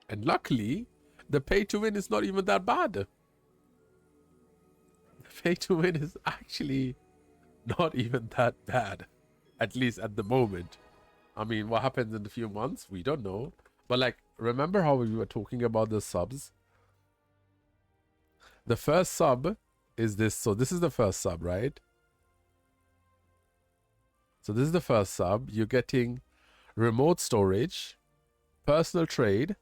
And luckily, the pay to win is not even that bad. The pay to win is actually not even that bad, at least at the moment. I mean, what happens in a few months, we don't know. But like, remember how we were talking about the subs? The first sub is this. So this is the first sub, right? So this is the first sub. You're getting remote storage, personal trade,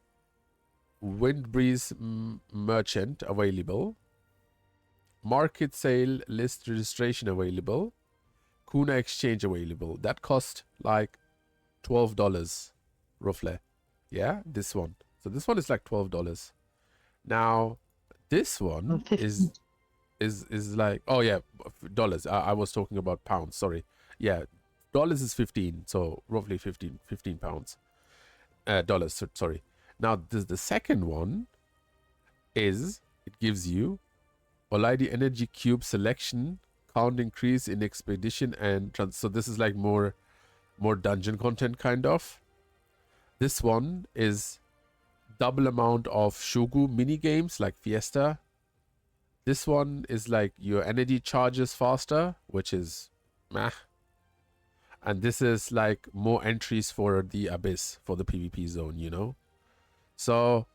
wind breeze merchant available, market sale list registration available, Kuna exchange available. That cost like $12 roughly. Yeah, this one. So this one is like $12. Now this one is like, oh yeah, dollars. I was talking about pounds, sorry. Yeah, dollars is 15, so roughly 15 pounds. Dollars, sorry. Now the second one is, it gives you Oddity energy cube selection, count increase in expedition and so this is like more dungeon content kind of. This one is double amount of Shogu mini games like Fiesta. This one is like your energy charges faster, which is meh. And this is like more entries for the abyss, for the PvP zone, you know? So,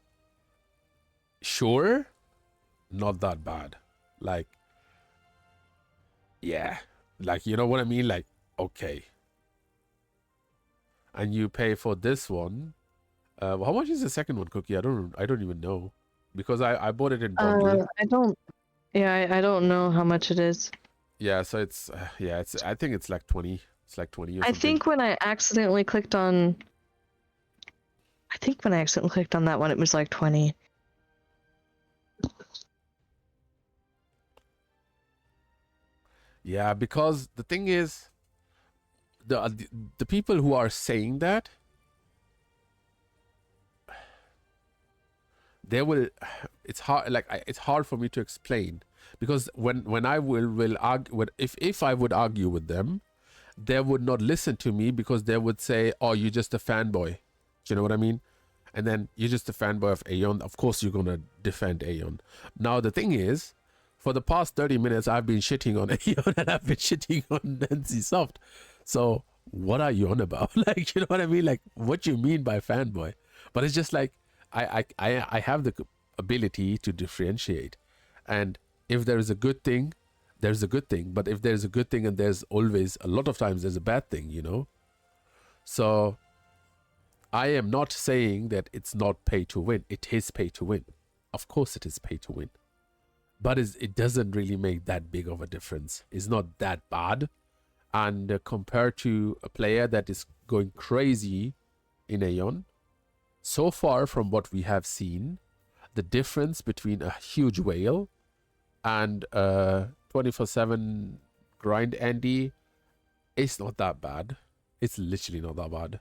sure, not that bad. Like, yeah. Like, you know what I mean? Like, okay. And you pay for this one. How much is the second one, Cookie? I don't even know. Because I bought it in bundle. I don't know how much it is. Yeah, so it's I think it's like 20. It's like 20 or something. I think when I accidentally clicked on that one, it was like 20. Yeah, because the thing is, the people who are saying that, they will, it's hard, like it's hard for me to explain, because when I will argue, if I would argue with them, they would not listen to me, because they would say, oh, you're just a fanboy. Do you know what I mean? And then you're just a fanboy of Aion. Of course you're gonna defend Aion. Now the thing is, for the past 30 minutes I've been shitting on Aion and I've been shitting on NCSoft. So what are you on about? Like, you know what I mean? Like, what you mean by fanboy? But it's just like, I have the ability to differentiate. And if there is a good thing, there's a good thing. But if there's a good thing, and there's always, a lot of times there's a bad thing, you know? So I am not saying that it's not pay to win. It is pay to win. Of course it is pay to win. But it doesn't really make that big of a difference. It's not that bad. And compared to a player that is going crazy in Aion, so far from what we have seen, the difference between a huge whale and 24/7 grind Andy is not that bad. It's literally not that bad.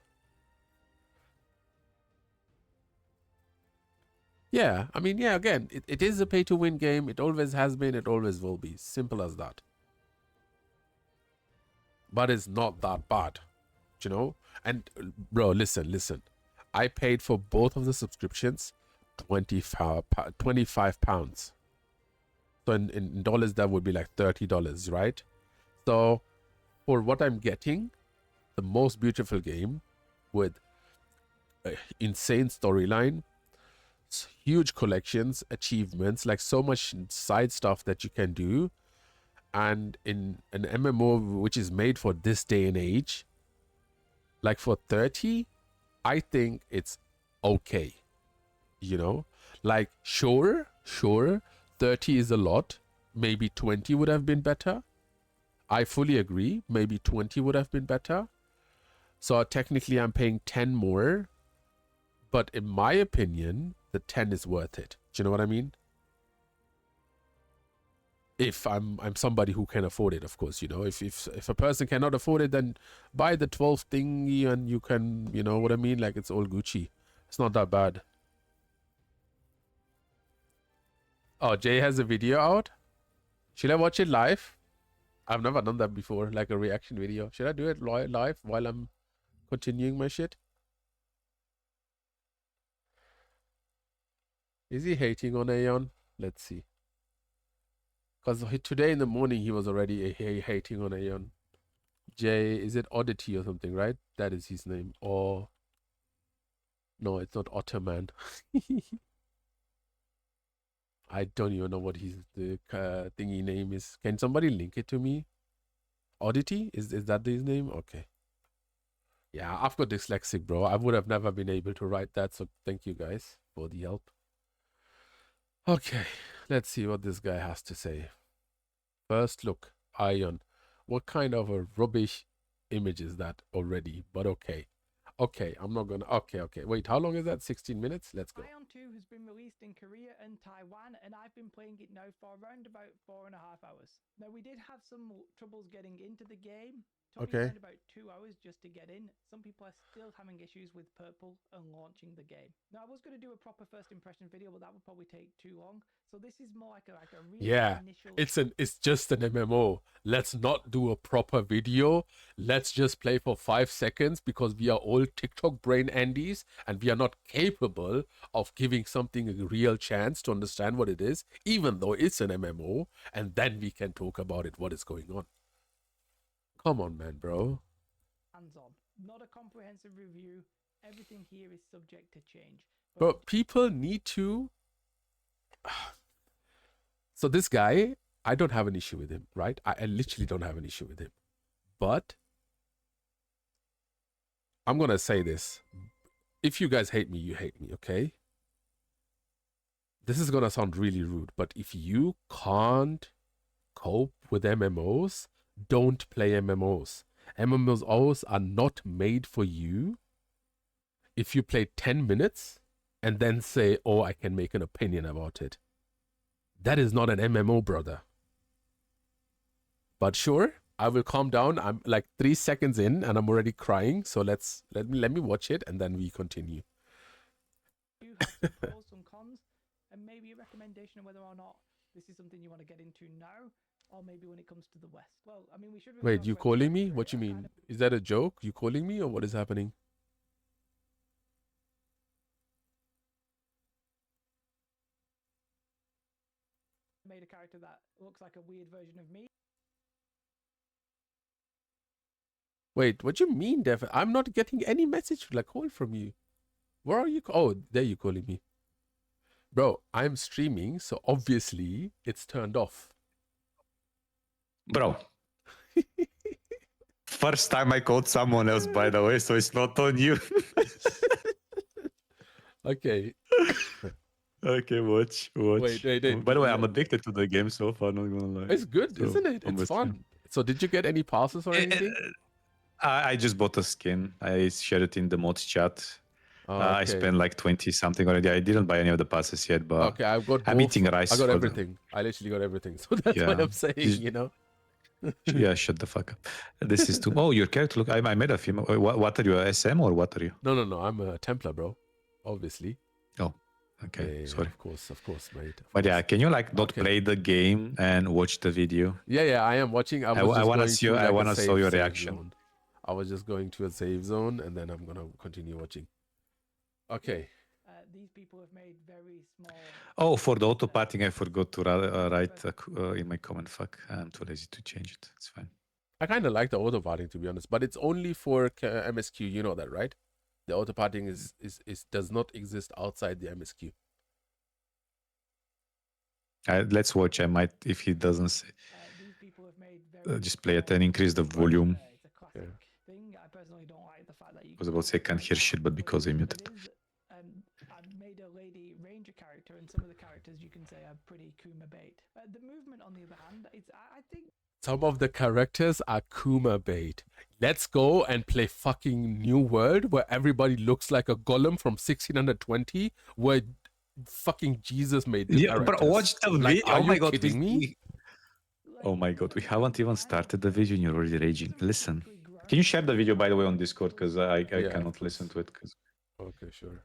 Yeah, I mean, yeah, again, it is a pay-to-win game. It always has been. It always will be. Simple as that. But it's not that bad, you know? And, bro, listen. I paid for both of the subscriptions 25 pounds. So in dollars, that would be like $30, right? So for what I'm getting, the most beautiful game with insane storyline, huge collections, achievements, like so much side stuff that you can do, and in an MMO which is made for this day and age, like for 30, I think it's okay, you know? Like, sure, 30 is a lot. Maybe 20 would have been better. I fully agree. Maybe 20 would have been better. So technically I'm paying 10 more, but in my opinion, the 10 is worth it. Do you know what I mean? If I'm somebody who can afford it, of course, you know. If a person cannot afford it, then buy the 12 thingy and you can, you know what I mean? Like, it's all Gucci. It's not that bad. Oh, Jay has a video out. Should I watch it live? I've never done that before, like a reaction video. Should I do it live while I'm continuing my shit? Is he hating on Aion? Let's see. Because today in the morning he was already hating on Aion. Is it Oddity or something, right? That is his name. Or no, it's not Ottoman. I don't even know what the thingy name is. Can somebody link it to me? Oddity? Is that his name? Okay. Yeah, I've got dyslexic, bro. I would have never been able to write that, so thank you guys for the help. Okay, let's see what this guy has to say. First look, Aion. What kind of a rubbish image is that already? But okay. Okay, I'm not gonna... Okay. Wait, how long is that? 16 minutes? Let's go. Aion 2 has been released in Korea and Taiwan, and I've been playing it now for around about 4.5 hours. Now, we did have some troubles getting into the game. Took me Okay. around about 2 hours just to get in. Some people are still having issues with purple and launching the game. Now, I was going to do a proper first impression video, but that would probably take too long. So this is more like a really initial... It's just an MMO. Let's not do a proper video. Let's just play for 5 seconds because we are all TikTok brain Andes and we are not capable of giving something a real chance to understand what it is, even though it's an MMO, and then we can talk about it, what is going on. Come on, man, bro. Hands-on. Not a comprehensive review. Everything here is subject to change. But people need to... So this guy, I don't have an issue with him, right? I literally don't have an issue with him. But I'm going to say this. If you guys hate me, you hate me, okay? This is going to sound really rude, but if you can't cope with MMOs, don't play MMOs. MMOs are not made for you. If you play 10 minutes and then say, oh, I can make an opinion about it. That is not an MMO, brother. But sure, I will calm down. I'm like 3 seconds in and I'm already crying. So let me watch it and then we continue. You have some pros, some cons, and maybe a recommendation of whether or not this is something you want to get into now, or maybe when it comes to the West. Well, I mean, we should. Wait, you calling me? What you mean? Is that a joke? You calling me or what is happening? Made a character that looks like a weird version of me. Wait, what you mean, Dev? I'm not getting any message like call from you. Where are you? Oh, there you calling me. Bro, I'm streaming, so obviously it's turned off. Bro. First time I called someone else, by the way, so it's not on you. Okay. Okay, watch. Wait. By the way, I'm addicted to the game so far, not gonna lie. It's good, So, isn't it? It's fun. So did you get any passes or anything? I just bought a skin. I shared it in the mods chat. Oh, I spent like 20 something already. I didn't buy any of the passes yet, but okay, I've got I'm eating rice. I got everything. I literally got everything. So that's what I'm saying, you know? Yeah, shut the fuck up. This is too... Oh, your character, look, I made a female. What are you, a SM or what are you? No, I'm a Templar, bro. Obviously. Oh, okay, Yeah, sorry. Of course, mate. But yeah, can you like not play the game and watch the video? Yeah, I am watching. I want to see your reaction. Zone. I was just going to a save zone and then I'm going to continue watching. Okay. These people have made very small... Oh, for the auto parting, I forgot to write in my comment. Fuck, I'm too lazy to change it. It's fine. I kind of like the auto parting, to be honest, but it's only for MSQ. You know that, right? The auto parting is does not exist outside the MSQ. Let's watch. I might, if he doesn't say, these people have made just play it and increase the volume. It's a classic thing. I personally don't like the fact that you... I was about to say I can't hear shit, but because I muted. I made a lady ranger character, and some of the characters you can say are pretty Kuma bait. The movement, on the other hand, I think some of the characters are Kuma bait. Let's go and play fucking New World where everybody looks like a golem from 1620, where fucking Jesus made the characters. But watch the video. Are oh my you god, kidding me? Oh my god, we haven't even started the video and you're already raging. Listen, can you share the video, by the way, on Discord? Because I cannot listen to it. Okay, sure.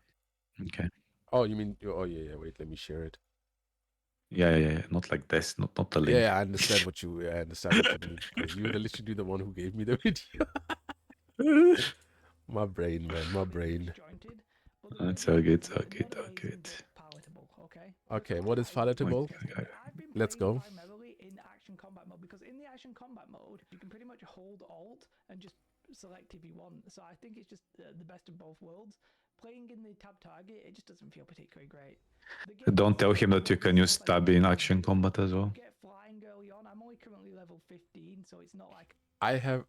Okay. Oh, you mean... Oh, yeah. Wait, let me share it. Yeah. Not like this. Not the link. Yeah, I understand what you mean. Because you literally the one who gave me the video. My brain, man. My brain. It's all good. Palatable, okay? Okay, what is combat palatable? interesting. I've been Let's playing go. primarily in action combat mode because in the action combat mode you can pretty much hold Alt and just select if you want. So I think it's just the best of both worlds. Playing in the tab target, it just doesn't feel particularly great. Don't tell him that you can use tab in action combat as well. You get flying early on. I'm only currently level 15, so it's not like I have.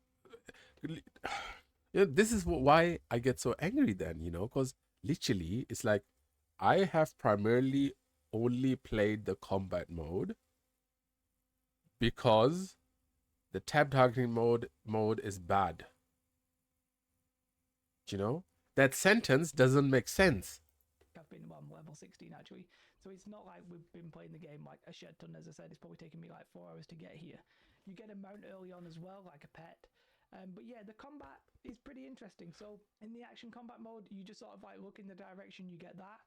Yeah, this is why I get so angry then, you know, because literally it's like I have primarily only played the combat mode because the tab targeting mode is bad. You know, that sentence doesn't make sense. I've been level 16 actually, so it's not like we've been playing the game like a shed ton. As I said, it's probably taken me like 4 hours to get here. You get a mount early on as well, like a pet. But yeah, the combat is pretty interesting. So in the action combat mode, you just sort of like look in the direction, you get that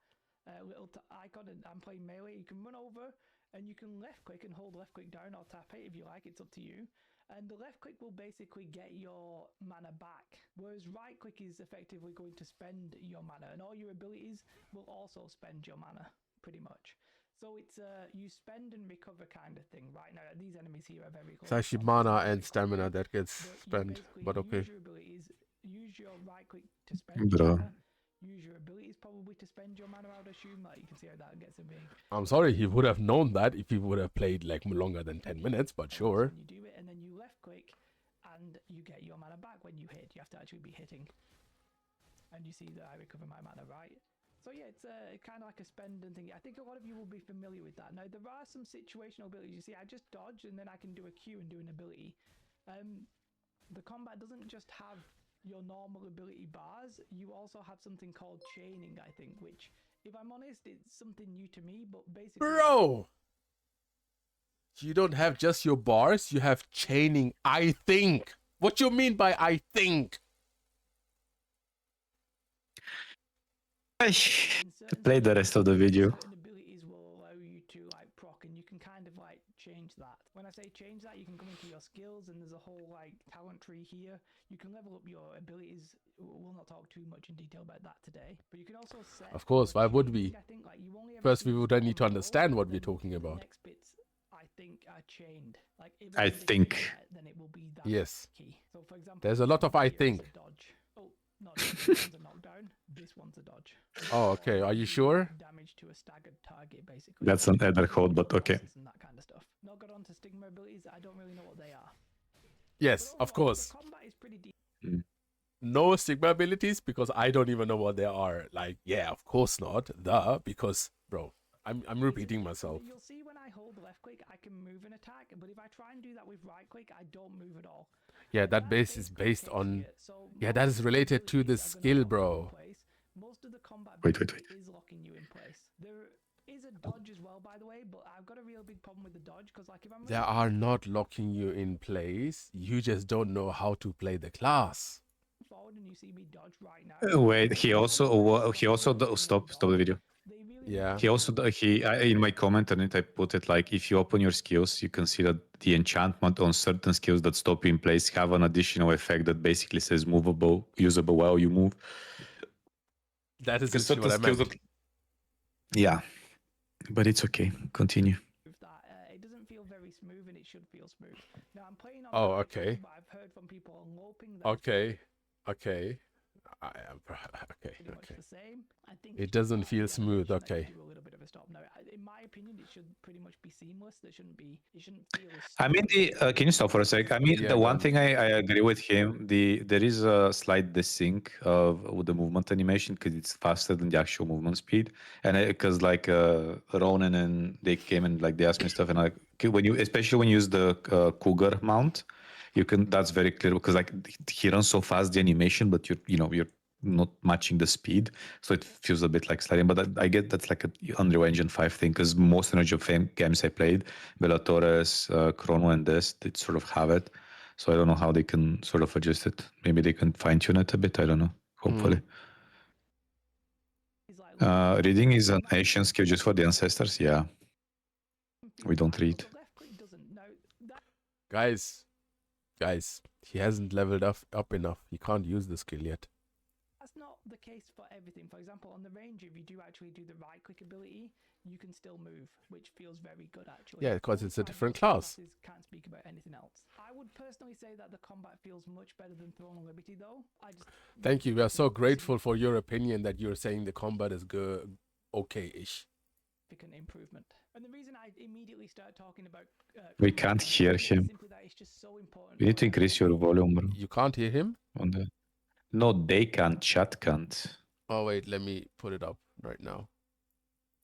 little icon, and I'm playing melee. You can run over and you can left click and hold left click down or tap it if you like. It's up to you. And the left click will basically get your mana back, whereas right click is effectively going to spend your mana, and all your abilities will also spend your mana, pretty much. So it's you spend and recover kind of thing. Right now, these enemies here are very close. It's actually mana and stamina that gets spent, but okay. Use your abilities, use your right click to spend Bro. your mana. Use your abilities probably to spend your mana, I would assume. Like, you can see how that gets a big... I'm sorry, he would have known that if he would have played like longer than 10 minutes, but sure. When you do it, and then you left click, and you get your mana back when you hit. You have to actually be hitting. And you see that I recover my mana, right? So yeah, it's kind of like a spend and thing. I think a lot of you will be familiar with that. Now, there are some situational abilities. You see, I just dodge, and then I can do a Q and do an ability. The combat doesn't just have your normal ability bars. You also have something called chaining, I think, which, if I'm honest, it's something new to me, but basically... Bro! You don't have just your bars, you have chaining, I think. What you mean by I think? Play the rest of the video. Certain abilities will allow you to like proc, and you can kind of like change that. When I say change that, you can come into your skills, and there's a whole like talent tree here. You can level up your abilities. We'll not talk too much in detail about that today, but you can also set. Of course, why would we? I think, like, you only ever First, we choose would then one need to roll, understand what and we're then talking the about. next bits, I think, are chained. Like, if I it's a think. key, then it will be that Yes. key. So, for example, There's a lot of here I is a think. dodge. Oh, not dodge. This one's a knockdown. This one's a dodge. Oh, okay. Are you sure? Damage to a staggered target, basically. That's an ether code, but okay. And that kind of stuff. Not got onto stigma abilities. I don't really know what they are. Yes, But of overall, course. The combat is pretty deep. No Sigma abilities because I don't even know what they are. Like, yeah, of course not. Because, bro, I'm repeating myself. You'll see when I hold left click, I can move an attack, but if I try and do that with right click, I don't move at all. Yeah, that base is based on... Yeah, that is related to the skill, bro. Most of the combat Wait. is locking you in place. There is a dodge as well, by the way, but I've got a real big problem with the dodge, because like if I'm... They are not locking you in place. You just don't know how to play the class. Forward and you see me dodge right now. Wait, he also stop the video. Yeah. He also in my comment on it, I put it like, if you open your skills, you can see that the enchantment on certain skills that stop you in place have an additional effect that basically says movable, usable while you move. That is Because literally what I certain meant. skills yeah, but it's okay. Continue. That it doesn't feel very smooth, and it should feel smooth. Now I'm playing on Oh, hard okay. mode, but I've heard from people on loping that Okay. I am... Okay, pretty much okay. the same. I think It it's just doesn't that feel the smooth, animation that you okay. do a little bit of a stop. Now, in my opinion, it should pretty much be seamless. It shouldn't feel as I mean, can you stop for a sec? I mean, Yeah, the go one on. thing I agree with him, there is a slight desync with the movement animation because it's faster than the actual movement speed. And because like Ronan and they came and like they asked me stuff, and like especially when you use the Cougar mount, that's very clear because like he runs so fast the animation, but you're not matching the speed, so it feels a bit like sliding. But I get that's like a Unreal Engine 5 thing because most Energy of Fame games I played, Bellatores, Chrono, and this, they sort of have it. So I don't know how they can sort of adjust it. Maybe they can fine tune it a bit. I don't know. Hopefully. Reading is an Asian skill just for the ancestors. Yeah, we don't read. Guys, he hasn't leveled up enough. He can't use the skill yet. That's not the case for everything. For example, on the Ranger, if you do actually do the right click ability, you can still move, which feels very good actually. Yeah, because All it's a side different classes class. can't speak about anything else. I would personally say that the combat feels much better than Throne of Liberty, though. I just Thank you. We are so think grateful for your opinion that you're saying the combat is good, okay-ish. significant improvement. And the reason I immediately start talking about We combat can't hear is him. simply that it's just so important. You need to for increase your volume, bro. You can't hear him? On the... No, they can't. Chat can't. Oh, wait, let me put it up right now.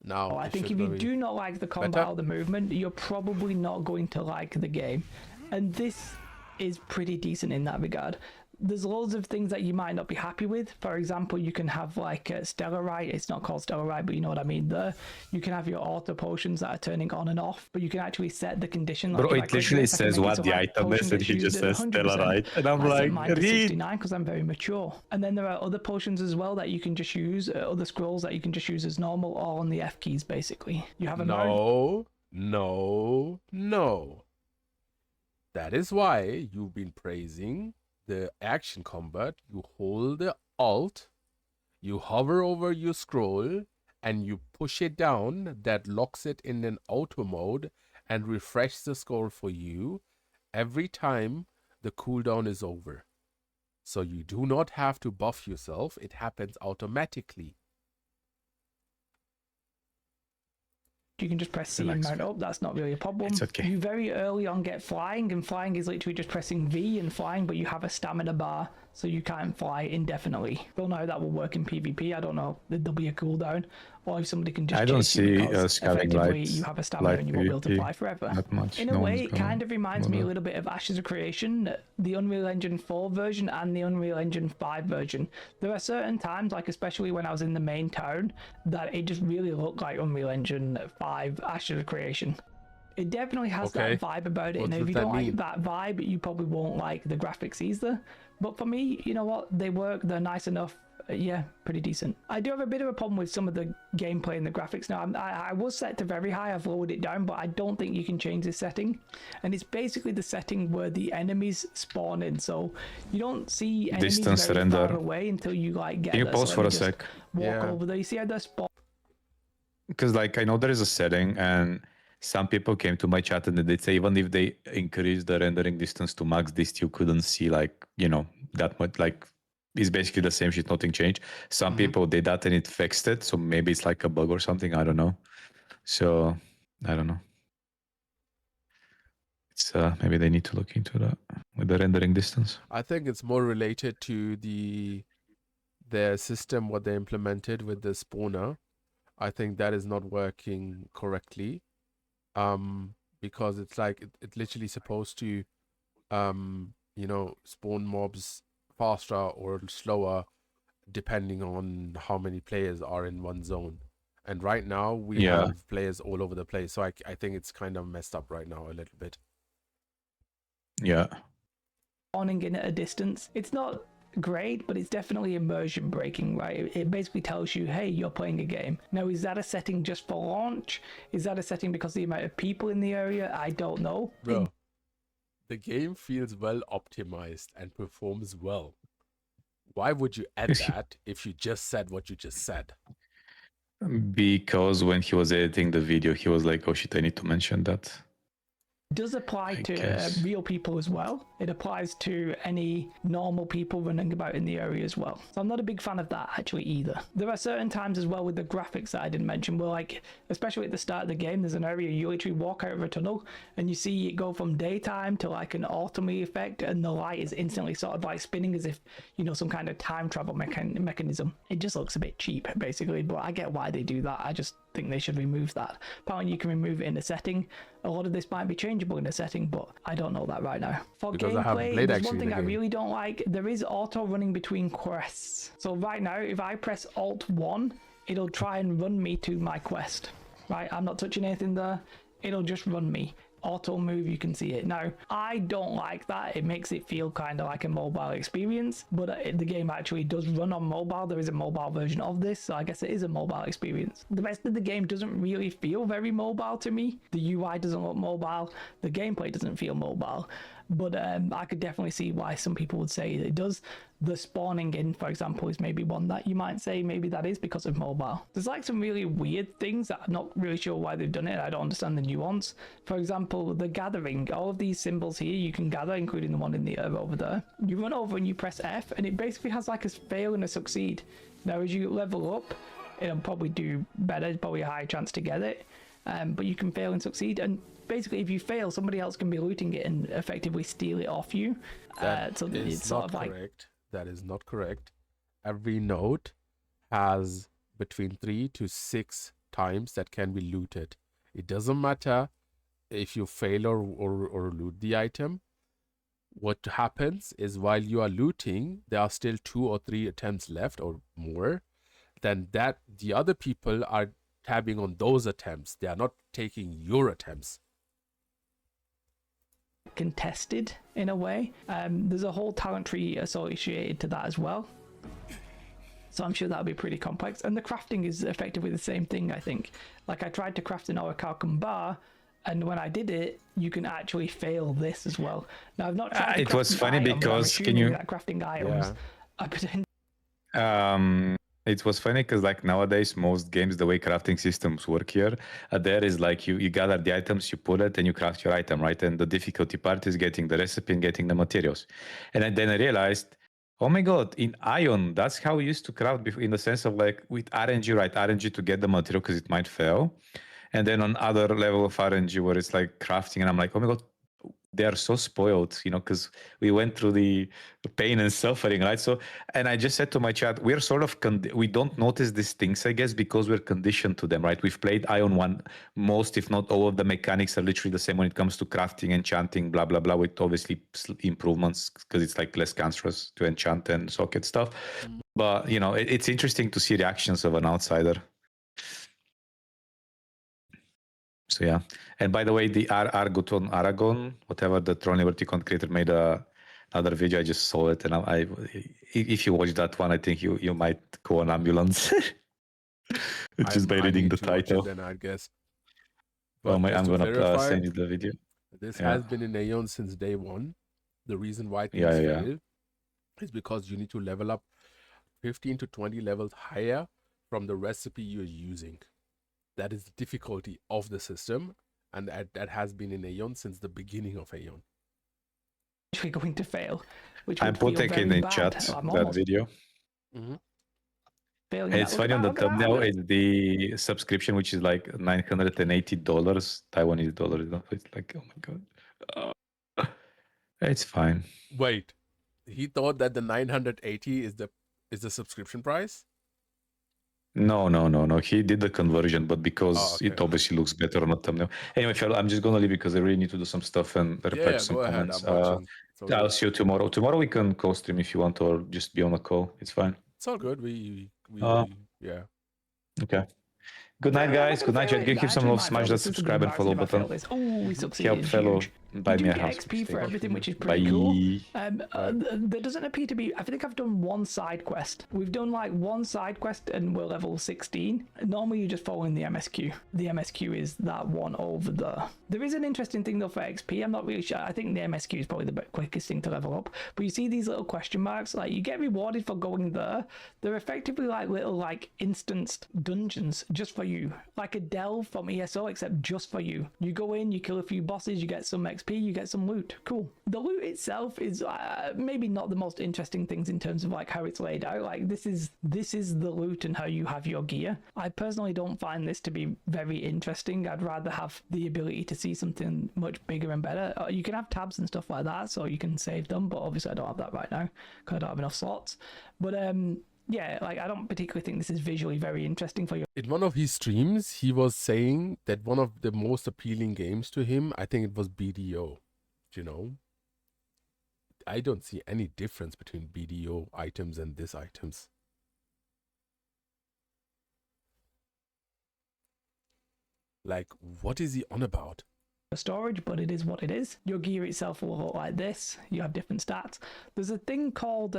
Now, I it think should if you be do not like the combat better? or the movement, you're probably not going to like the game. And this is pretty decent in that regard. There's loads of things that you might not be happy with. For example, you can have like Stellarite. It's not called Stellarite, but you know what I mean there. You can have your auto potions that are turning on and off, but you can actually set the condition. Like Bro, if I it click literally this, I can says make it what so the my item potion is, and gets he used just at says 100%. Stellarite. And I'm I set like, mine to read. 69 because I'm very mature. And then there are other potions as well that you can just use, other scrolls that you can just use as normal, all on the F keys basically. You have a mode. No. That is why you've been praising the action combat. You hold the Alt, you hover over your scroll, and you push it down. That locks it in an auto mode and refresh the scroll for you every time the cooldown is over. So you do not have to buff yourself. It happens automatically. You can just press C and Relax. mount up. That's not really a problem. It's okay. You very early on get flying, and flying is literally just pressing V and flying, but you have a stamina bar, so you can't fly indefinitely. Don't know how that will work in PvP. I don't know. There'll be a cooldown, or if somebody can just I don't chase you see because scaling effectively lights, you have a stamina light and you won't be able to PvP. fly forever. Not much. In a No way, one's it gonna kind of reminds me a bother. little bit of Ashes of Creation, the Unreal Engine 4 version and the Unreal Engine 5 version. There are certain times, like especially when I was in the main town, that it just really looked like Unreal Engine 5 Ashes of Creation. It definitely has Okay. that vibe about it. What And if does you that don't like mean? that vibe, you probably won't like the graphics either. But for me, you know what? They work. They're nice enough. Yeah, pretty decent. I do have a bit of a problem with some of the gameplay and the graphics now. I was set to very high. I've lowered it down, but I don't think you can change this setting. And it's basically the setting where the enemies spawn in. So you don't see enemies Distance very render. far away until you like get Can you there. pause So for let a me just sec? walk Yeah. over there. You see how they're spawn. Because like I know there is a setting, and some people came to my chat and they say even if they increase the rendering distance to max, they still couldn't see like, you know, that much. Like it's basically the same shit, nothing changed. Some Mhm. people did that and it fixed it, so maybe it's like a bug or something. I don't know. So I don't know. It's maybe they need to look into that with the rendering distance. I think it's more related to their system, what they implemented with the spawner. I think that is not working correctly. Because it's like it literally supposed to spawn mobs faster or slower depending on how many players are in one zone. And right now we Yeah. have players all over the place. So I think it's kind of messed up right now a little bit. Yeah. Spawning in at a distance. It's not great, but it's definitely immersion breaking, right? It basically tells you, hey, you're playing a game. Now, is that a setting just for launch? Is that a setting because of the amount of people in the area? I don't know. Bro, the game feels well optimized and performs well. Why would you add that if you just said what you just said? Because when he was editing the video, he was like, oh shit, I need to mention that. Does apply I to guess. real people as well. It applies to any normal people running about in the area as well. So I'm not a big fan of that actually either. There are certain times as well with the graphics that I didn't mention where, like, especially at the start of the game, there's an area you literally walk out of a tunnel and you see it go from daytime to like an autumny effect, and the light is instantly sort of like spinning as if, you know, some kind of time travel mechanism. It just looks a bit cheap basically, but I get why they do that. I just think they should remove that. Apparently you can remove it in a setting. A lot of this might be changeable in a setting, but I don't know that right now. For Because I haven't gameplay, played there's actually one thing the I game. really don't like. There is auto running between quests. So right now, if I press Alt 1, it'll try and run me to my quest. Right, I'm not touching anything there. It'll just run me. Auto move, you can see it. Now, I don't like that. It makes it feel kind of like a mobile experience, but the game actually does run on mobile. There is a mobile version of this, so I guess it is a mobile experience. The rest of the game doesn't really feel very mobile to me. The UI doesn't look mobile. The gameplay doesn't feel mobile. but I could definitely see why some people would say it does. The spawning in, for example, is maybe one that you might say maybe that is because of mobile. There's like some really weird things that I'm not really sure why they've done it. I don't understand the nuance. For example, the gathering, all of these symbols here you can gather, including the one in the over there. You run over and you press F, and it basically has like a fail and a succeed. Now, as you level up, it'll probably do better, probably a higher chance to get it. But you can fail and succeed, and basically if you fail, somebody else can be looting it and effectively steal it off you. So it's sort of like correct. That is not correct. Every node has between 3 to 6 times that can be looted. It doesn't matter if you fail or loot the item. What happens is while you are looting, there are still 2 or 3 attempts left or more. Then that the other people are tabbing on those attempts. They are not taking your attempts. contested in a way. There's a whole talent tree associated to that as well. So I'm sure that'll be pretty complex. And the crafting is effectively the same thing, I think. Like I tried to craft an orichalcum bar, and when I did it, you can actually fail this as well. Now I've not tried to it was craft funny an ion, because but I'm can you that crafting ions are potentially it was funny because like nowadays most games the way crafting systems work here there is like you gather the items, you pull it and you craft your item, right? And the difficulty part is getting the recipe and getting the materials. And then I realized, oh my god, in Aion that's how we used to craft before, in the sense of like with RNG, right? RNG to get the material because it might fail, and then on other level of RNG where it's like crafting, and I'm like, oh my god, they are so spoiled, you know, because we went through the pain and suffering, right? So, and I just said to my chat, we're sort of we don't notice these things, I guess, because we're conditioned to them, right? We've played Ion 1, most if not all of the mechanics are literally the same when it comes to crafting, enchanting, blah blah blah, with obviously improvements because it's like less cancerous to enchant and socket stuff. But you know, it's interesting to see reactions of an outsider. So yeah, and by the way, the Argoton Aragon, whatever the Tron Liberty Con creator made another video. I just saw it, and if you watch that one, I think you might go on ambulance just by reading the title. Then I guess. But But I'm gonna send you the video. This has been in Aion since day one. The reason why things fail is because you need to level up 15 to 20 levels higher from the recipe you're using. That is the difficulty of the system, and that has been in Aion since the beginning of Aion. actually going to fail, which I'm putting in the chat that video. And it's funny on the thumbnail is the subscription, which is like $980 Taiwanese dollars. It's like, oh my god, it's fine. Wait, he thought that the 980 is the subscription price? No. He did the conversion, but because it obviously looks better on the thumbnail. Anyway, Phil, I'm just gonna leave because I really need to do some stuff and reply to some comments. I'll see you tomorrow. Tomorrow we can co-stream if you want, or just be on a call. It's fine. It's all good. We Okay. Good night, guys. Good night, chat. Give some love, smash that subscribe and follow button. We succeeded. Help fellow buy me a house. XP for everything, which is pretty cool. There doesn't appear to be. I think I've done one side quest. We've done like one side quest and we're level 16. Normally you just follow in the MSQ. The MSQ is that one over there. There is an interesting thing though for XP. I'm not really sure. I think the MSQ is probably the quickest thing to level up. But you see these little question marks, like you get rewarded for going there. They're effectively like little like instanced dungeons just for you, like a delve from ESO, except just for you. You go in, you kill a few bosses, you get some XP, you get some loot. Cool. The loot itself is maybe not the most interesting things in terms of like how it's laid out. Like this is the loot and how you have your gear. I personally don't find this to be very interesting. I'd rather have the ability to see something much bigger and better. You can have tabs and stuff like that, so you can save them, but obviously I don't have that right now because I don't have enough slots. But yeah, like I don't particularly think this is visually very interesting for you. In one of his streams, he was saying that one of the most appealing games to him, I think it was BDO. You know, I don't see any difference between BDO items and this items. Like, what is he on about? storage, but it is what it is. Your gear itself will look like this. You have different stats. There's a thing called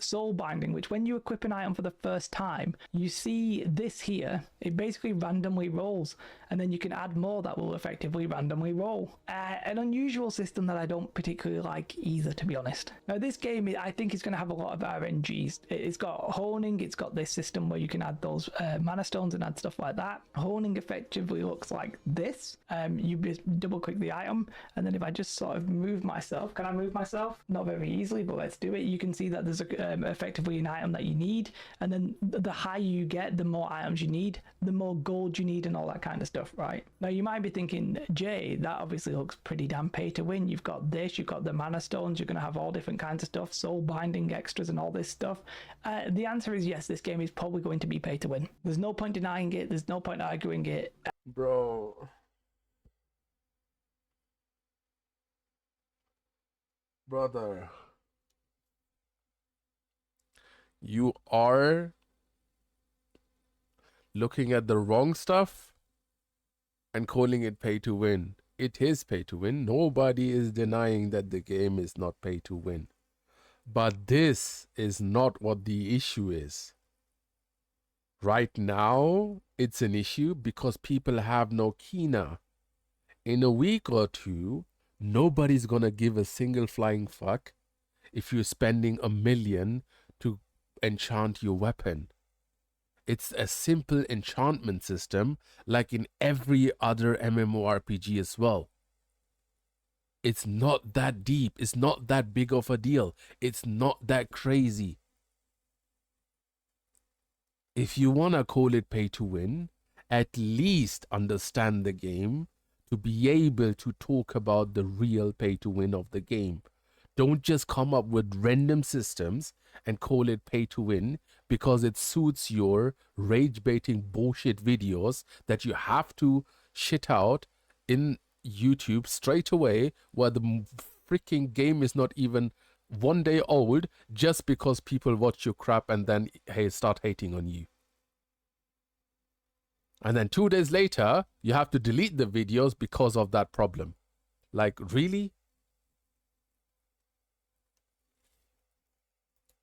soul binding, which when you equip an item for the first time, you see this here. It basically randomly rolls, and then you can add more that will effectively randomly roll. An unusual system that I don't particularly like either, to be honest. Now this game, I think, is going to have a lot of RNGs. It's got honing, it's got this system where you can add those mana stones and add stuff like that. Honing effectively looks like this. You just double click the item, and then if I just sort of move myself, can I move myself? Not very easily, but let's do it. You can see that there's effectively an item that you need, and then the higher you get, the more items you need, the more gold you need, and all that kind of stuff, right? Now you might be thinking, Jay, that obviously looks pretty damn pay to win. You've got this, you've got the mana stones, you're going to have all different kinds of stuff, soul binding extras and all this stuff. The answer is yes, this game is probably going to be pay to win. There's no point denying it, there's no point arguing it. Bro. Brother. You are looking at the wrong stuff and calling it pay to win. It is pay to win. Nobody is denying that the game is not pay to win. But this is not what the issue is. Right now, it's an issue because people have no kina. In a week or two, nobody's gonna give a single flying fuck if you're spending $1 million to enchant your weapon. It's a simple enchantment system like in every other MMORPG as well. It's not that deep. It's not that big of a deal. It's not that crazy. If you want to call it pay to win, at least understand the game to be able to talk about the real pay to win of the game. Don't just come up with random systems and call it pay to win because it suits your rage baiting bullshit videos that you have to shit out in YouTube straight away, where the freaking game is not even 1 day old, just because people watch your crap and then start hating on you. And then 2 days later, you have to delete the videos because of that problem. Like, really?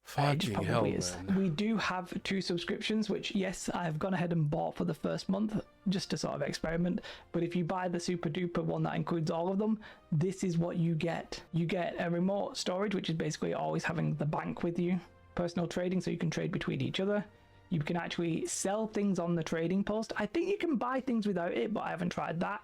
Fucking hell, man. We do have 2 subscriptions, which, yes, I've gone ahead and bought for the first month just to sort of experiment. But if you buy the super duper one that includes all of them, this is what you get. You get a remote storage, which is basically always having the bank with you. Personal trading, so you can trade between each other. You can actually sell things on the trading post. I think you can buy things without it, but I haven't tried that.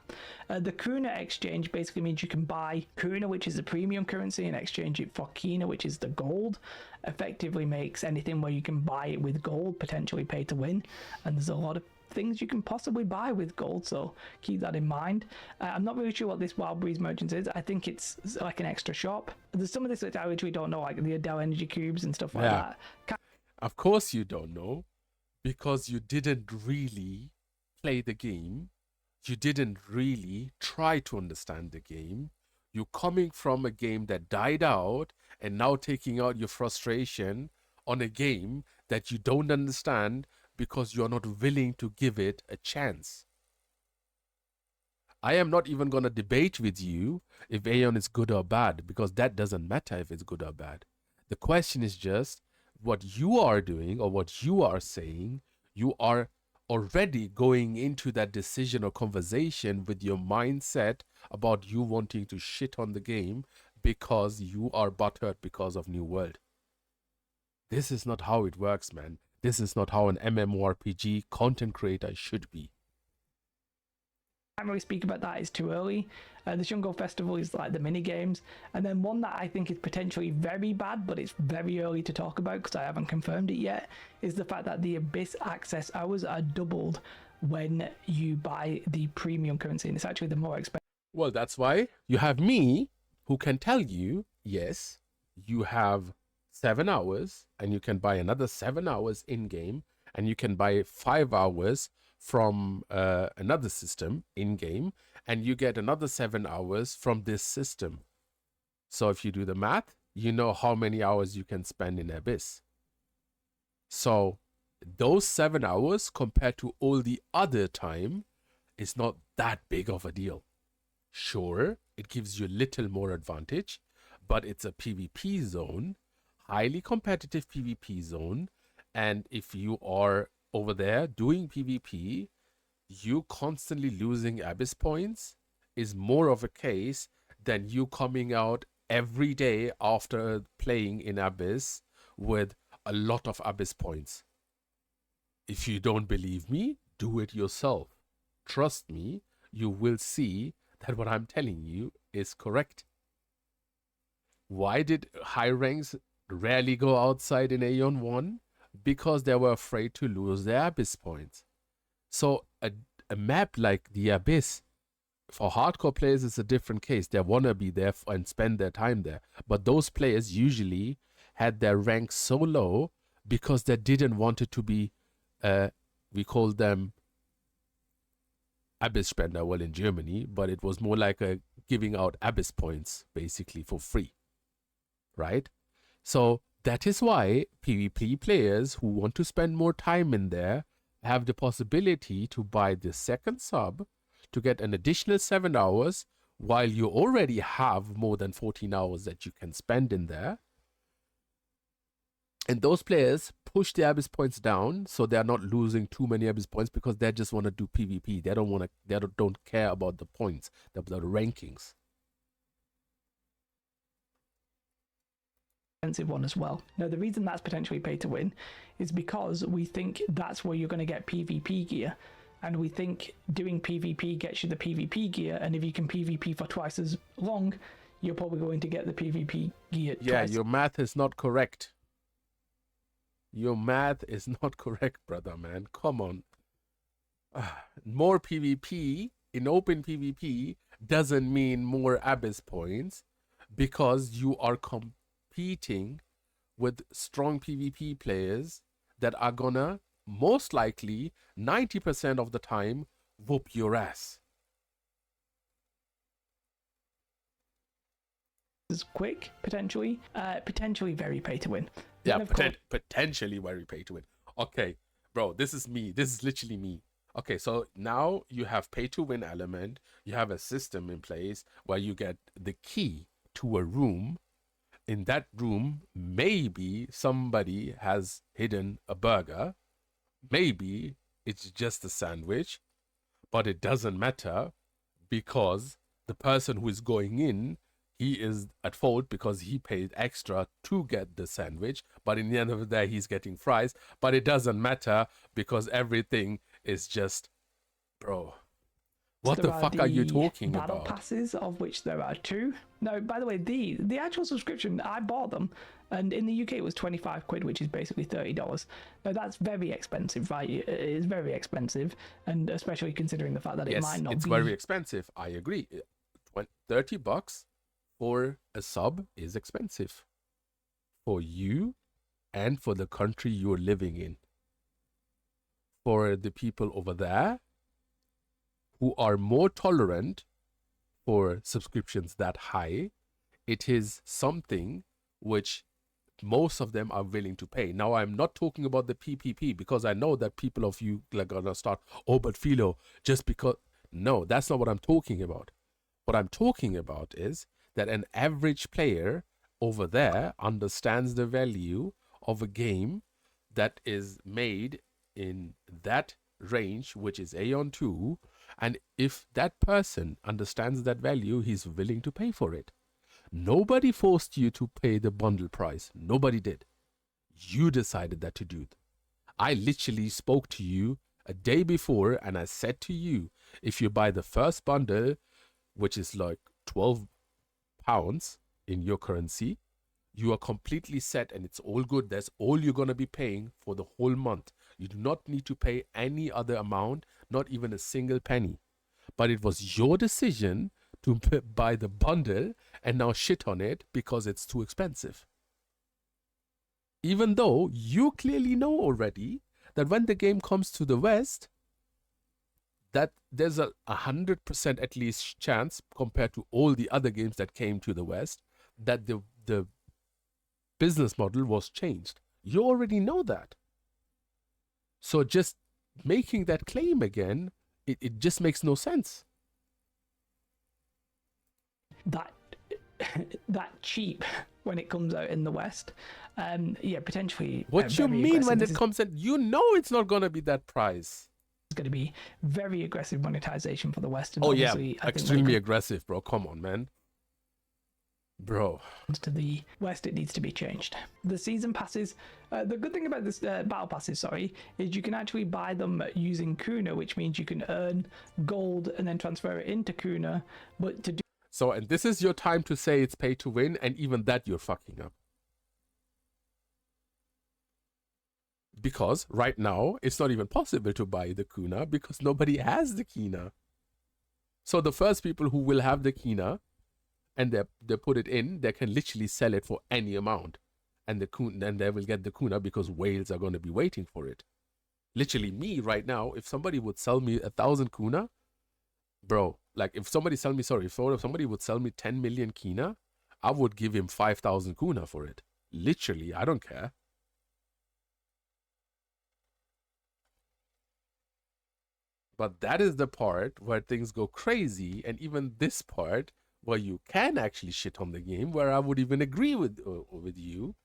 The Kuna exchange basically means you can buy Kuna, which is the premium currency, and exchange it for Kina, which is the gold. Effectively makes anything where you can buy it with gold potentially pay to win. And there's a lot of things you can possibly buy with gold, so keep that in mind. I'm not really sure what this Wild Breeze Merchants is. I think it's like an extra shop. There's some of this that I literally don't know, like the Adele energy cubes and stuff like that. Of course you don't know. Because you didn't really play the game. You didn't really try to understand the game. You're coming from a game that died out and now taking out your frustration on a game that you don't understand because you're not willing to give it a chance. I am not even going to debate with you if Aion is good or bad, because that doesn't matter if it's good or bad. The question is just, what you are doing or what you are saying, you are already going into that decision or conversation with your mindset about you wanting to shit on the game because you are butthurt because of New World. This is not how it works, man. This is not how an MMORPG content creator should be. Can't really speak about that, it's too early. The Shungo Festival is like the mini games, and then one that I think is potentially very bad, but it's very early to talk about because I haven't confirmed it yet, is the fact that the Abyss access hours are doubled when you buy the premium currency, and it's actually the more expensive. Well, that's why you have me who can tell you, yes, you have 7 hours and you can buy another 7 hours in game, and you can buy 5 hours from another system in game, and you get another 7 hours from this system. So if you do the math, you know how many hours you can spend in Abyss. So those 7 hours compared to all the other time is not that big of a deal. Sure, it gives you little more advantage, but it's a PvP zone, highly competitive PvP zone. And if you are over there doing PvP, you constantly losing Abyss points is more of a case than you coming out every day after playing in Abyss with a lot of Abyss points. If you don't believe me, do it yourself. Trust me, you will see that what I'm telling you is correct. Why did high ranks rarely go outside in Aion 1? Because they were afraid to lose their Abyss points. So a map like the Abyss, for hardcore players, is a different case. They want to be there and spend their time there. But those players usually had their ranks so low because they didn't want it to be, we call them Abyss Spender, well, in Germany, but it was more like a giving out Abyss points, basically, for free, right? So that is why PvP players who want to spend more time in there have the possibility to buy the second sub to get an additional 7 hours while you already have more than 14 hours that you can spend in there. And those players push the Abyss points down so they're not losing too many Abyss points because they just want to do PvP. They don't care about the points, the rankings. Expensive one as well. Now, the reason that's potentially pay to win is because we think that's where you're going to get PvP gear. And we think doing PvP gets you the PvP gear. And if you can PvP for twice as long, you're probably going to get the PvP gear Yeah, twice. your math is not correct. Your math is not correct, brother, man. Come on. More PvP in open PvP doesn't mean more Abyss points because you are competing with strong PvP players that are gonna most likely 90% of the time whoop your ass. Is quick, potentially very pay to win. Yeah, Then, of course, potentially very pay to win. Okay, bro, this is me. This is literally me. Okay, so now you have pay to win element. You have a system in place where you get the key to a room. In that room, maybe somebody has hidden a burger. Maybe it's just a sandwich, but it doesn't matter because the person who is going in, he is at fault because he paid extra to get the sandwich, but in the end of the day, he's getting fries. But it doesn't matter because everything is just, bro, what the fuck are you talking battle about? passes, of which there are 2. No, by the way, the actual subscription, I bought them, and in the UK it was 25 quid, which is basically $30. Now that's very expensive, right? It is very expensive, and especially considering the fact that it might not be... Yes, it's very expensive. I agree. $30 for a sub is expensive for you and for the country you're living in. For the people over there who are more tolerant for subscriptions that high, it is something which most of them are willing to pay. Now, I'm not talking about the PPP because I know that people of you are gonna start, oh, but Philo, just because... No, that's not what I'm talking about. What I'm talking about is that an average player over there understands the value of a game that is made in that range, which is Aion 2, and if that person understands that value, he's willing to pay for it. Nobody forced you to pay the bundle price. Nobody did. You decided that to do. I literally spoke to you a day before and I said to you, if you buy the first bundle, which is like £12 in your currency, you are completely set and it's all good. That's all you're going to be paying for the whole month. You do not need to pay any other amount, not even a single penny. But it was your decision to buy the bundle and now shit on it because it's too expensive. Even though you clearly know already that when the game comes to the West, that there's a 100% at least chance compared to all the other games that came to the West that the business model was changed. You already know that. So just making that claim again, it just makes no sense. that that cheap when it comes out in the West. Yeah, potentially. What you very mean aggressive. when This it is comes in? You know it's not gonna be that price. going to be very aggressive monetization for the West. And Oh yeah, obviously, I think when extremely it aggressive, bro. Come on, man. Bro, comes to the West, it needs to be changed. The season passes. The good thing about this battle passes, sorry, is you can actually buy them using Kuna, which means you can earn gold and then transfer it into Kuna. But to do so and this is your time to say it's pay to win, and even that you're fucking up. Because right now it's not even possible to buy the Kuna because nobody has the Kina. So the first people who will have the Kina and they put it in, they can literally sell it for any amount. And then they will get the Kuna because whales are going to be waiting for it. Literally me right now, if somebody would sell me 1,000 Kuna, bro, like if somebody would sell me 10 million Kina, I would give him 5,000 Kuna for it. Literally, I don't care. But that is the part where things go crazy, and even this part where you can actually shit on the game, where I would even agree with you.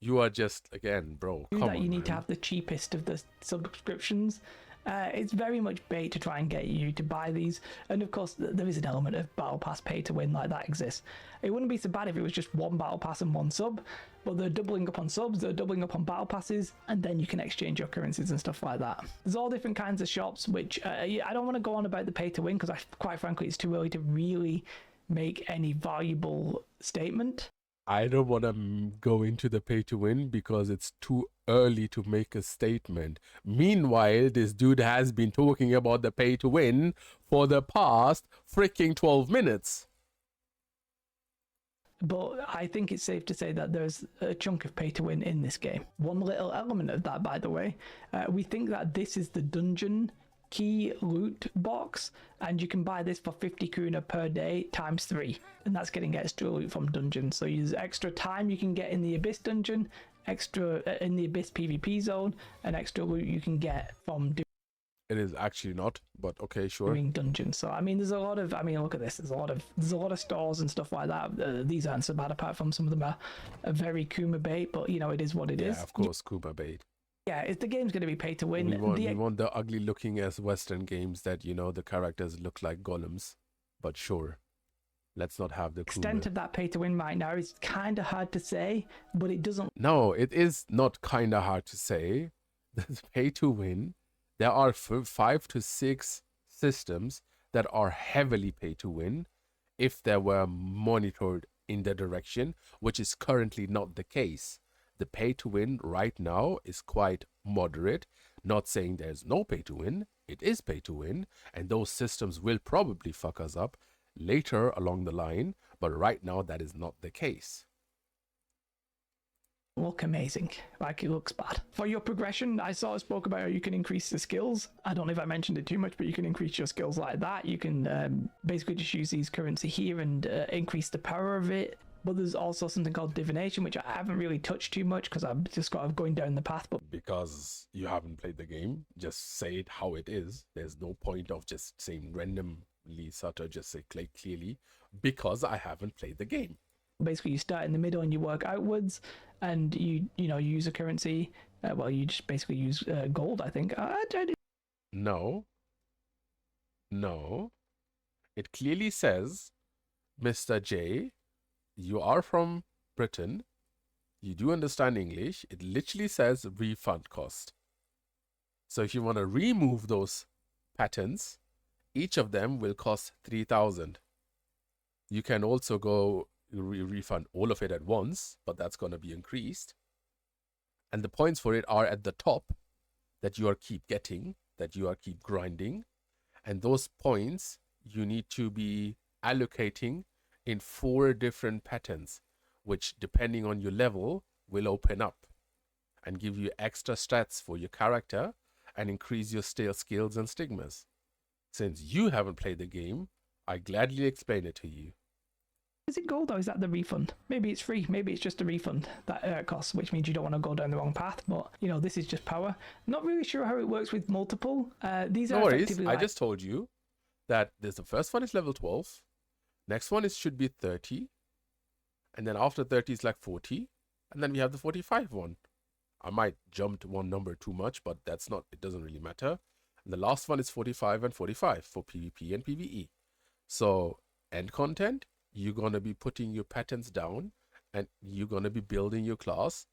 You are just, again, bro, come that, on, you need man. to have the cheapest of the subscriptions. It's very much bait to try and get you to buy these, and of course there is an element of battle pass pay to win like that exists. It wouldn't be so bad if it was just one battle pass and one sub, but they're doubling up on subs, they're doubling up on battle passes, and then you can exchange your currencies and stuff like that. There's all different kinds of shops, which I don't want to go on about the pay to win because quite frankly it's too early to really make any valuable statement. I don't want to go into the pay to win because it's too early to make a statement. Meanwhile, this dude has been talking about the pay to win for the past freaking 12 minutes. But I think it's safe to say that there's a chunk of pay to win in this game. One little element of that, by the way, we think that this is the dungeon key loot box, and you can buy this for 50 Kuna per day times 3, and that's getting extra loot from dungeons. So there's extra time you can get in the Abyss dungeon, extra in the Abyss PvP zone, and extra loot you can get from It is actually not, but okay, sure. doing dungeons. So I mean, there's a lot of, I mean, look at this. There's a lot of stores and stuff like that. These aren't so bad, apart from some of them are very Kuma bait, but you know, it is what it is. Yeah, of course, Kuma bait. Yeah, the game's going to be pay to win. We want the ugly looking as Western games that, you know, the characters look like golems. But sure, let's not have the extent of that pay to win right now is kind of hard to say, but it doesn't. No, it is not kind of hard to say. The pay to win, there are 5 to 6 systems that are heavily pay to win if they were monitored in the direction, which is currently not the case. The pay to win right now is quite moderate. Not saying there's no pay to win. It is pay to win, and those systems will probably fuck us up later along the line, but right now that is not the case. Look amazing, like it looks bad. For your progression, I sort of spoke about how you can increase the skills. I don't know if I mentioned it too much, but you can increase your skills like that. You can basically just use these currency here and increase the power of it. But there's also something called divination, which I haven't really touched too much because I've just got going down the path. But because you haven't played the game, just say it how it is. There's no point of just saying randomly, Sutter, just say clearly, because I haven't played the game. Basically, you start in the middle and you work outwards, and you use a currency. Well, you just basically use gold, I think. No. It clearly says, Mr. J, you are from Britain. You do understand English. It literally says refund cost. So if you want to remove those patterns, each of them will cost 3,000. You can also go refund all of it at once, but that's going to be increased. And the points for it are at the top that you are keep getting, that you are keep grinding. And those points you need to be allocating in 4 different patterns, which depending on your level will open up and give you extra stats for your character and increase your skills and stigmas. Since you haven't played the game, I gladly explain it to you. Is it gold or is that the refund? Maybe it's free. Maybe it's just a refund that costs, which means you don't want to go down the wrong path. But you know, this is just power. Not really sure how it works with multiple. These are no worries. effectively I just told you that there's the first one is level 12. Next one is should be 30. And then after 30 is like 40. And then we have the 45 one. I might jump to one number too much, but that's not, it doesn't really matter. And the last one is 45 and 45 for PvP and PvE. So end content, you're going to be putting your patterns down and you're going to be building your class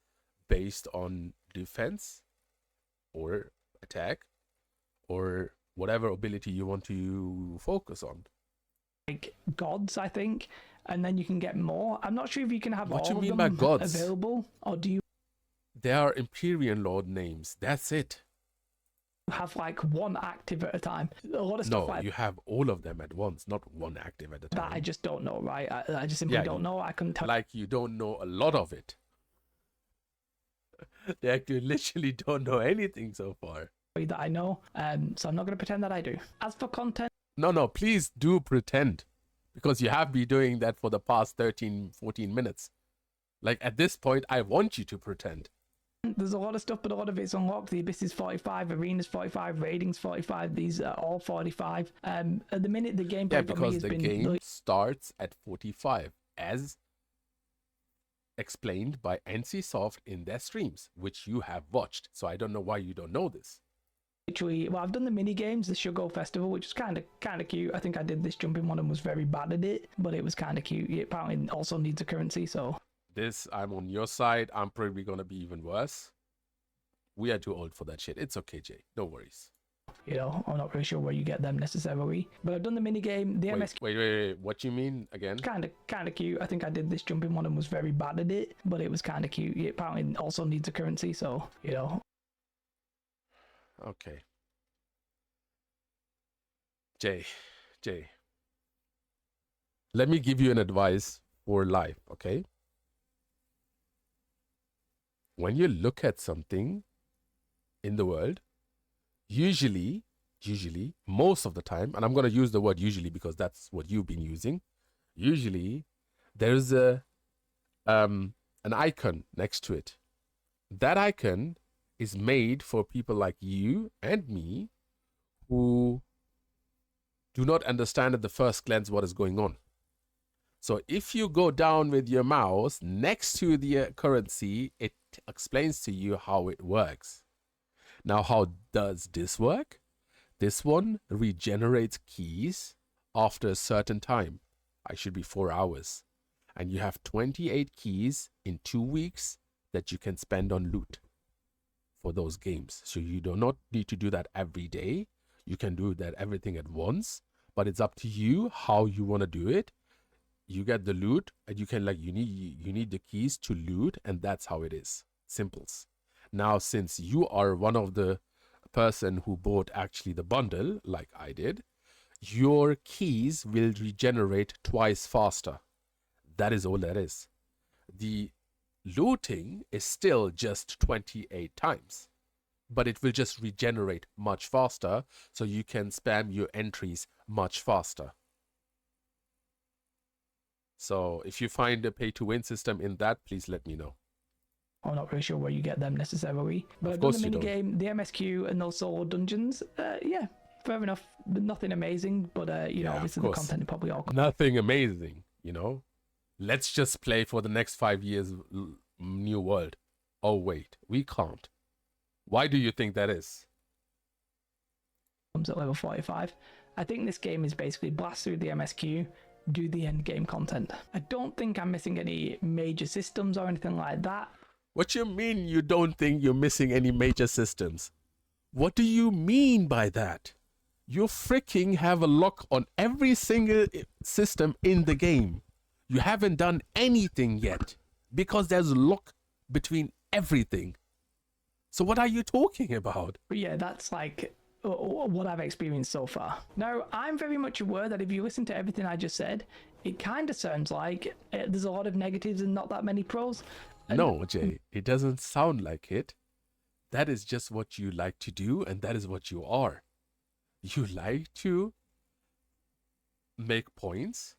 based on defense or attack or whatever ability you want to focus on. Like gods, I think, and then you can get more. I'm not sure if you can have What all you of mean them by gods? available, or do you They are Empyrean Lord names. That's it. have like one active at a time? A lot of No, stuff like you have all of them at once, not one active at a time. that. I just don't know, right? I just simply Yeah, don't know. I couldn't tell. Like you don't know a lot of it. They actually literally don't know anything so far. That I know, so I'm not going to pretend that I do. As for content, No, please do pretend. Because you have been doing that for the past 13, 14 minutes. Like at this point, I want you to pretend. there's a lot of stuff, but a lot of it's unlocked. The Abyss is 45, Arena's 45, Raiding's 45. These are all 45. At the minute, the gameplay Yeah, for me because has the been game starts at 45, as explained by NCSoft in their streams, which you have watched. So I don't know why you don't know this. literally. Well, I've done the mini games, the Sugar Festival, which was kind of cute. I think I did this jumping one and was very bad at it, but it was kind of cute. It apparently also needs a currency, so This, I'm on your side. I'm probably going to be even worse. We are too old for that shit. It's okay, Jay. No worries. you know, I'm not really sure where you get them necessarily. But I've done the mini game, the MSQ. Wait. What you mean again? Kind of cute. I think I did this jumping one and was very bad at it, but it was kind of cute. It apparently also needs a currency, so you know. Okay. Jay. Let me give you an advice for life, okay? When you look at something in the world, usually, most of the time, and I'm going to use the word usually because that's what you've been using. Usually, there's an icon next to it. That icon is made for people like you and me who do not understand at the first glance what is going on. So if you go down with your mouse next to the currency, it explains to you how it works. Now, how does this work? This one regenerates keys after a certain time. I should be 4 hours. And you have 28 keys in 2 weeks that you can spend on loot for those games. So you do not need to do that every day. You can do that everything at once, but it's up to you how you want to do it. You get the loot and you can you need the keys to loot, and that's how it is. Simples. Now, since you are one of the person who bought actually the bundle, like I did, your keys will regenerate twice faster. That is all that is. The looting is still just 28 times, but it will just regenerate much faster, so you can spam your entries much faster. So if you find a pay-to-win system in that, please let me know. I'm not really sure where you get them necessarily. But Of I've done course the you mini don't. game, the MSQ, and those solo dungeons. Yeah, fair enough. Nothing amazing, but you know, Yeah, of obviously the course. content is probably all. Nothing amazing, you know? Let's just play for the next 5 years new world. Oh, wait, we can't. Why do you think that is? Comes at level 45. I think this game is basically blast through the MSQ, do the end game content. I don't think I'm missing any major systems or anything like that. What you mean you don't think you're missing any major systems? What do you mean by that? You freaking have a lock on every single system in the game. You haven't done anything yet because there's a lock between everything. So what are you talking about? But yeah, that's like what I've experienced so far. Now, I'm very much aware that if you listen to everything I just said, it kind of sounds like there's a lot of negatives and not that many pros. No, Jay, it doesn't sound like it. That is just what you like to do, and that is what you are. You like to make points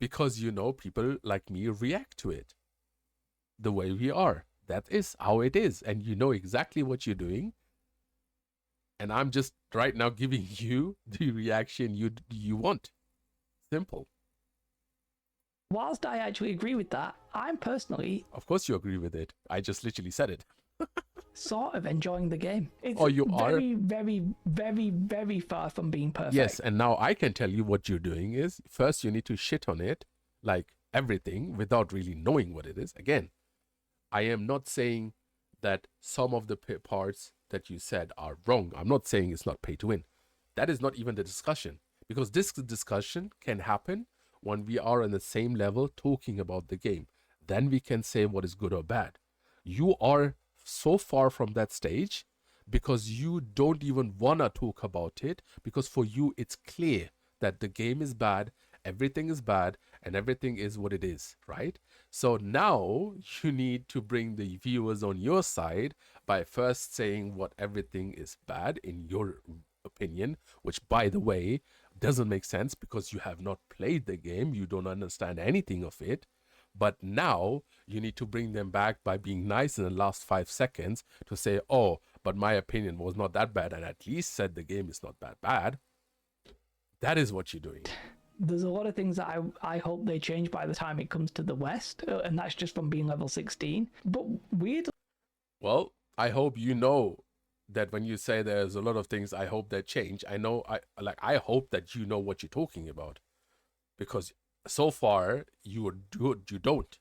because you know people like me react to it the way we are. That is how it is, and you know exactly what you're doing. And I'm just right now giving you the reaction you want. Simple. whilst I actually agree with that, I'm personally Of course you agree with it. I just literally said it. sort of enjoying the game. It's Oh, you are? very, very, very, very far from being perfect. Yes, and now I can tell you what you're doing is first you need to shit on it, like everything, without really knowing what it is. Again, I am not saying that some of the parts that you said are wrong. I'm not saying it's not pay to win. That is not even the discussion, because this discussion can happen when we are on the same level talking about the game. Then we can say what is good or bad. You are so far from that stage because you don't even want to talk about it, because for you it's clear that the game is bad, everything is bad, and everything is what it is, right? So now you need to bring the viewers on your side by first saying what everything is bad in your opinion, which by the way doesn't make sense because you have not played the game, you don't understand anything of it. But now you need to bring them back by being nice in the last 5 seconds to say, oh, but my opinion was not that bad, and at least said the game is not that bad. That is what you're doing. There's a lot of things that I hope they change by the time it comes to the West, and that's just from being level 16. But weirdly, Well, I hope you know that when you say there's a lot of things I hope that change, I hope that you know what you're talking about, because so far you don't.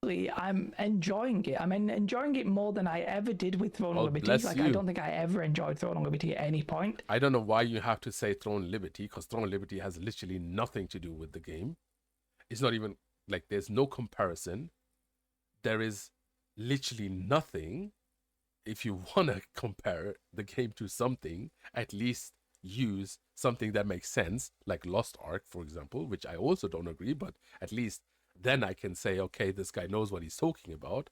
I'm enjoying it. I'm enjoying it more than I ever did with Throne of Oh, Liberty. bless Like, you. I don't think I ever enjoyed Throne of Liberty at any point. I don't know why you have to say Throne Liberty, because Throne Liberty has literally nothing to do with the game. It's not even like there's no comparison. There is literally nothing. If you want to compare the game to something, at least use something that makes sense, like Lost Ark, for example, which I also don't agree, but at least then I can say, okay, this guy knows what he's talking about.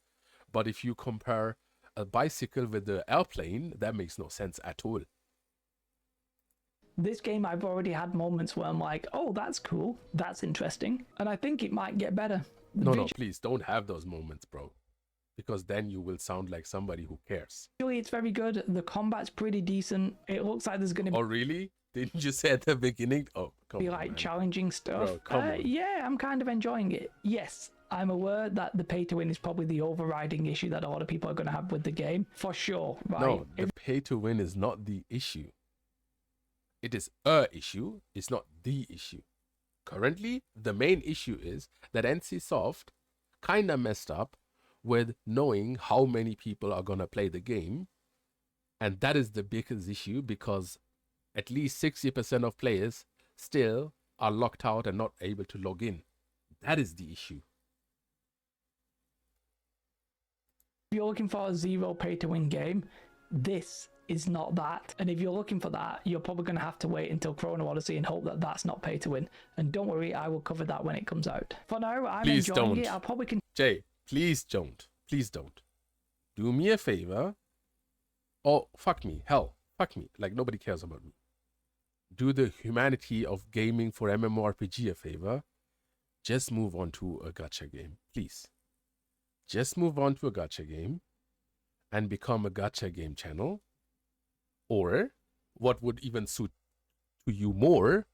But if you compare a bicycle with the airplane, that makes no sense at all. This game, I've already had moments where I'm like, oh, that's cool, that's interesting, and I think it might get better. No, please don't have those moments, bro, because then you will sound like somebody who cares. Visually, it's very good. The combat's pretty decent. It looks like there's going to Oh, really? Didn't you say at the beginning? Oh, come be on, like man. challenging stuff. Bro, come on. Yeah, I'm kind of enjoying it. Yes, I'm aware that the pay to win is probably the overriding issue that a lot of people are going to have with the game, for sure. Right? No, the pay to win is not the issue. It is a issue. It's not the issue. Currently, the main issue is that NCSoft kind of messed up with knowing how many people are going to play the game. And that is the biggest issue, because at least 60% of players still are locked out and not able to log in. That is the issue. If you're looking for a zero pay to win game, this is not that. And if you're looking for that, you're probably going to have to wait until Chrono Odyssey and hope that that's not pay to win. And don't worry, I will cover that when it comes out. For now, I'm Please enjoying don't. it. I'll probably Jay, please don't. Please don't. Do me a favor. Oh, fuck me. Hell, fuck me. Like, nobody cares about me. Do the humanity of gaming for MMORPG a favor. Just move on to a gacha game, please. Just move on to a gacha game and become a gacha game channel. Or what would even suit to you more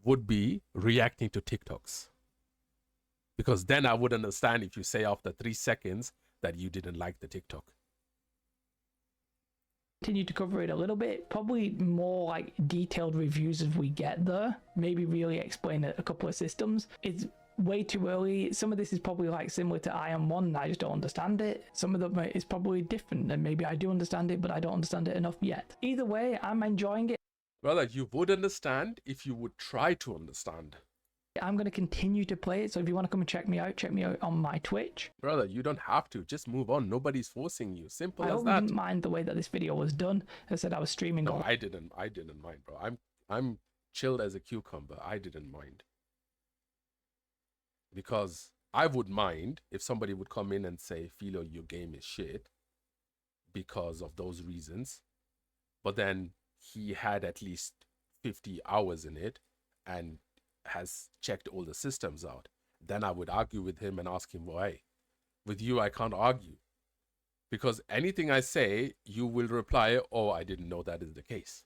would be reacting to TikToks. Because then I would understand if you say after 3 seconds that you didn't like the TikTok. continue to cover it a little bit, probably more like detailed reviews as we get there, maybe really explain a couple of systems. It's way too early. Some of this is probably like similar to Aion 1 and I just don't understand it. Some of them is probably different and maybe I do understand it, but I don't understand it enough yet. Either way, I'm enjoying it. Well, you would understand if you would try to understand. I'm going to continue to play it, so if you want to come and check me out on my Twitch. Brother, you don't have to. Just move on. Nobody's forcing you. Simple I as hope that. you didn't mind the way that this video was done. I said I was streaming No, all I didn't mind, bro. I'm chilled as a cucumber. I didn't mind. Because I would mind if somebody would come in and say, Philo, your game is shit because of those reasons. But then he had at least 50 hours in it and has checked all the systems out. Then I would argue with him and ask him why. With you, I can't argue. Because anything I say, you will reply, oh, I didn't know that is the case.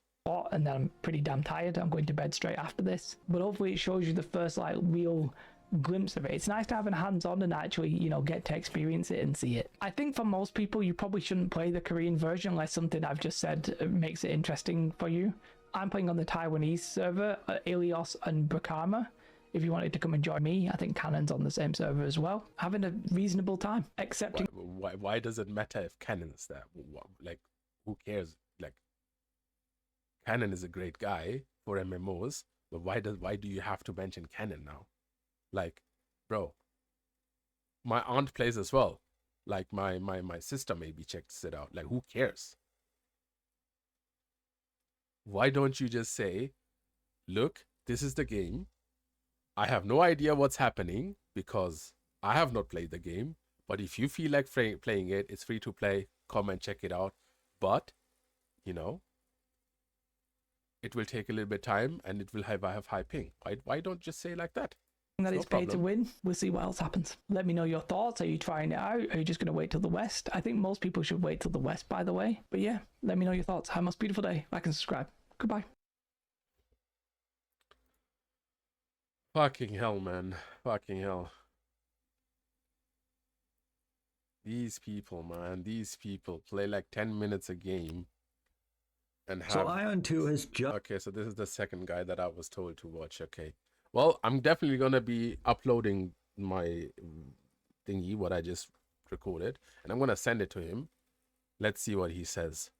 and then I'm pretty damn tired. I'm going to bed straight after this. But hopefully it shows you the first like real glimpse of it. It's nice to have a hands-on and actually, you know, get to experience it and see it. I think for most people, you probably shouldn't play the Korean version unless something I've just said makes it interesting for you. I'm playing on the Taiwanese server, Ilios and Brakama. If you wanted to come and join me, I think Cannon's on the same server as well. Having a reasonable time, accepting. Why does it matter if Cannon's there? Like, who cares? Like, Cannon is a great guy for MMOs, but why do you have to mention Cannon now? Like, bro, my aunt plays as well. Like, my sister maybe checks it out. Like, who cares? Why don't you just say, look, this is the game. I have no idea what's happening because I have not played the game. But if you feel like playing it, it's free to play. Come and check it out. But, you know, it will take a little bit of time and it will have high ping. Why don't just say like that? That No it's paid to problem. win. We'll see what else happens. Let me know your thoughts. Are you trying it out? Are you just going to wait till the West? I think most people should wait till the West, by the way. But yeah, let me know your thoughts. Have a most beautiful day. Like and subscribe. Goodbye. Fucking hell, man. Fucking hell. These people, man. These people play like 10 minutes a game. And have... So Aion 2 has just... Okay, so this is the second guy that I was told to watch. Okay. Well, I'm definitely going to be uploading my thingy, what I just recorded. And I'm going to send it to him. Let's see what he says.